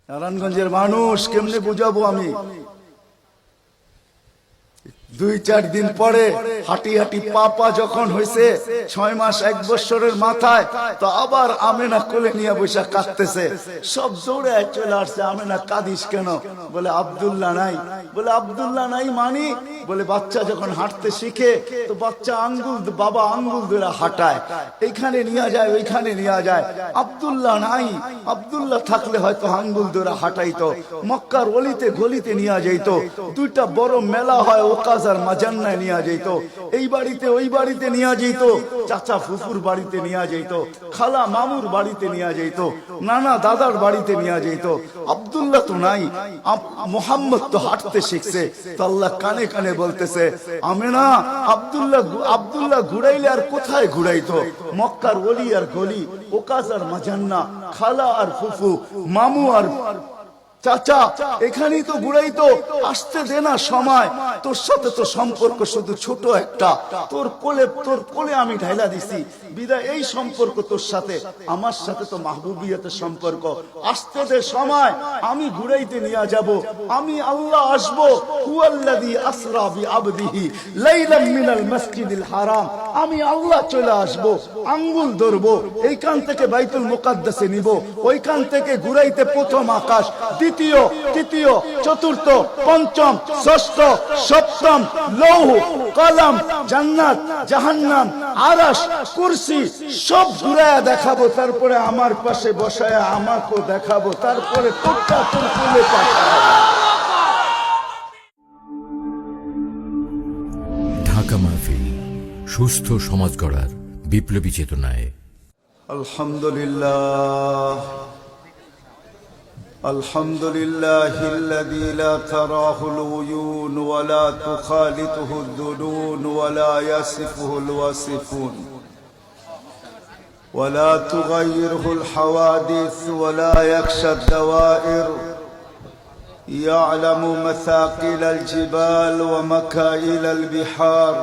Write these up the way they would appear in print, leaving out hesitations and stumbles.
নারায়ণগঞ্জের মানুষ কেমনে বুঝাবো আমি? 2-4 দিন পরে হাঁটি হাঁটি পা যখন হয়েছে 6 মাস 1 বছরের মাথায়, তো আবার আমেনা কোলে নিয়ে বসে কাঁদতেছে। সব দৌড়ে চলে আসছে, আমেনা কাঁদিস কেন? বলে আব্দুল্লাহ নাই। বলে আব্দুল্লাহ নাই মানি? বলে বাচ্চা যখন হাঁটতে শিখে তো বাচ্চা বাবা আঙ্গুল ধরে হাঁটায়, এইখানে নিয়ে যায় ওইখানে নিয়ে যায়। আব্দুল্লাহ নাই, আব্দুল্লাহ থাকলে হয়তো আঙ্গুল ধরে হাঁটাইতো, মক্কার অলিতে গলিতে নিয়ে যাইত। 2টা বড় মেলা হয়, ওকাজ আর মাজান্নায় নিয়ে যাইত, এই বাড়িতে ওই বাড়িতে নিয়ে যাইত, চাচা ফুফুর বাড়িতে নিয়ে যাইত, খালা মামুর বাড়িতে নিয়ে যাইত, নানা দাদার বাড়িতে নিয়ে যাইত। আব্দুল্লাহ তো নাই, মোহাম্মদ তো হাঁটতে শিখছে। তো আল্লাহ কানে কানে বলতেছে, আমেনা আব্দুল্লাহ ঘুরাইলে আর কোথায় ঘুরাইতো? মক্কার ওলি আর গলি, ওকাজ আর মাজান্না, খালা আর ফুফু, মামু আর চাচা, এখানেই তো ঘুরাইতো। আসতে দে না সময়, তোর সাথে তো সম্পর্ক শুধু ছোট একটা, তোর কোলে আমি ঢাইলা দিছি বিদায়। এই সম্পর্ক তোর সাথে, আমার সাথে তো মাহবুবিয়তের সম্পর্ক। আসতে দে সময়, আমি ঘুরাইতে নিয়ে যাব, আমি আল্লাহ আসবো। হুয়াল্লাযী আসরা বিআবদিহি লাইলাম মিনাল মাসজিদিল হারাম, আমি আল্লাহ চলে আসবো, আঙ্গুল ধরবো, এইখান থেকে বাইতুল মুকাদ্দাসে নিব, ওইখান থেকে ঘুরাইতে প্রথম আকাশ, দ্বিতীয়, তৃতীয়, চতুর্থ, পঞ্চম, ষষ্ঠ, সপ্তম, লৌহ, কলম, জান্নাত, জাহান্নাম, আরশ, কুরসি সব ঘুরায়া দেখাবো। তারপরে আমার পাশে বসায়া আমাকেও দেখাবো, তারপরে তোরটা তোর কোলে পাঠাবো। ঢাকা মাহফিল, সুস্থ সমাজ গড়ার বিপ্লবী চেতনায়। আলহামদুলিল্লাহ, আলহামদুলিল্লাহিল্লাযী লা তারাহুল উয়ুন ওয়া লা তুখালিতুহুদ দুনুন ওয়া লা ইয়াসিফুহুল ওয়াসিফুন ওয়া লা তুগায়্যিরুহুল হাওয়াদিস ওয়া লা ইয়াখশাদ দাওয়াইর। يعلم مثاقيل الجبال ومكائل البحار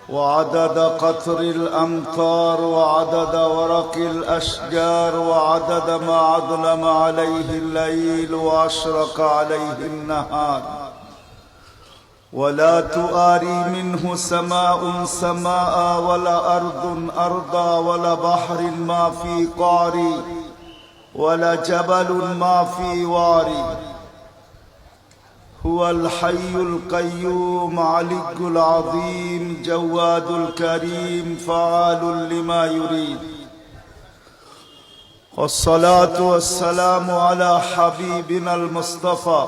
وعدد قطر الأمطار وعدد ورق الأشجار وعدد ما أظلم عليه الليل وأشرق عليه النهار ولا تؤاري منه سماء سماء ولا أرض أرضا ولا بحر ما في قعري ولا جبل ما في واري. هو الحي القيوم علي العظيم جواد الكريم فعال لما يريد. والصلاة والسلام على حبيبنا المصطفى